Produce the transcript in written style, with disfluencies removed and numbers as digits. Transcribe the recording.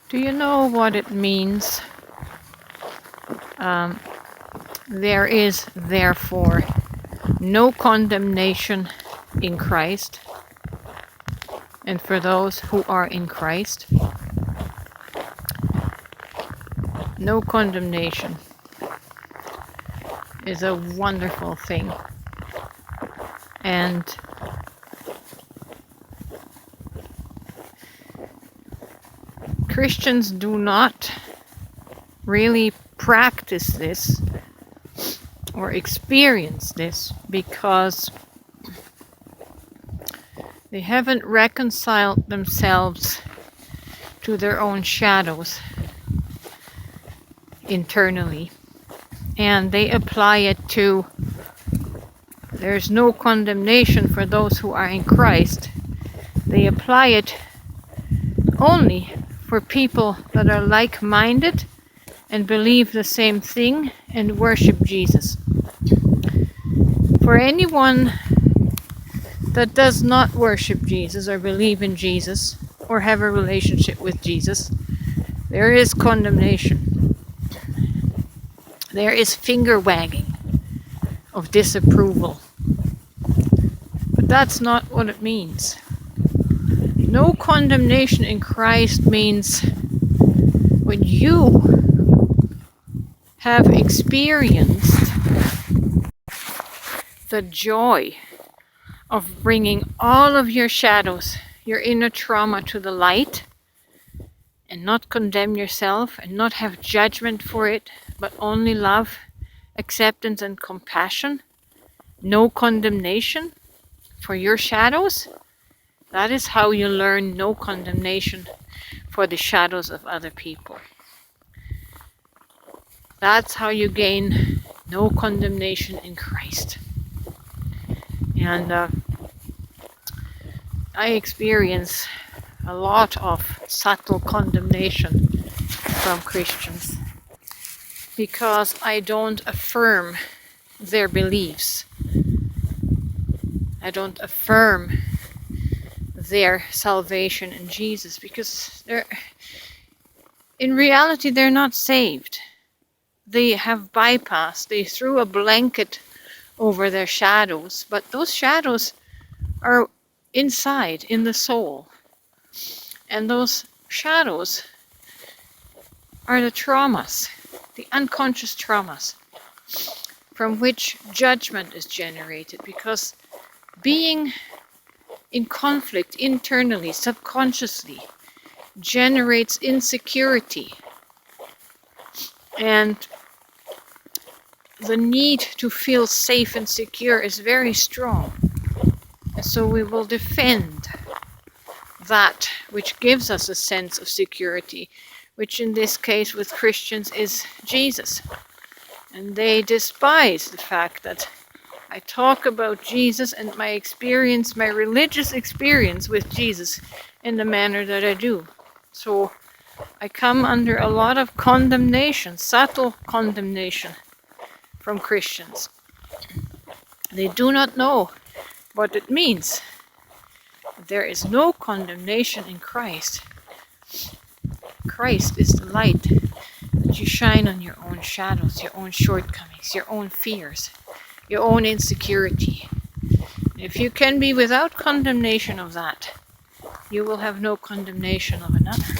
Do you know what it means? There is therefore no condemnation in Christ, and for those who are in Christ, no condemnation is a wonderful thing. And Christians do not really practice this or experience this because they haven't reconciled themselves to their own shadows internally, and they apply it to there's no condemnation for those who are in Christ. They apply it only for people that are like-minded and believe the same thing and worship Jesus. For anyone that does not worship Jesus or believe in Jesus or have a relationship with Jesus, there is condemnation. There is finger wagging of disapproval. But that's not what it means. No condemnation in Christ means when you have experienced the joy of bringing all of your shadows, your inner trauma to the light, and not condemn yourself and not have judgment for it, but only love, acceptance, and compassion. No condemnation for your shadows. That is how you learn no condemnation for the shadows of other people. That's how you gain no condemnation in Christ. And I experience a lot of subtle condemnation from Christians because I don't affirm their beliefs. I don't affirm their salvation in Jesus because in reality they're not saved. They have bypassed, they threw a blanket over their shadows, but those shadows are inside, in the soul. And those shadows are the traumas, the unconscious traumas, from which judgment is generated, because being in conflict internally, subconsciously, generates insecurity. And the need to feel safe and secure is very strong. And so we will defend that which gives us a sense of security, which in this case with Christians is Jesus. And they despise the fact that I talk about Jesus and my experience, my religious experience with Jesus in the manner that I do. So I come under a lot of condemnation, subtle condemnation from Christians. They do not know what it means. There is no condemnation in Christ. Christ is the light that you shine on your own shadows, your own shortcomings, your own fears, your own insecurity. If you can be without condemnation of that, you will have no condemnation of another.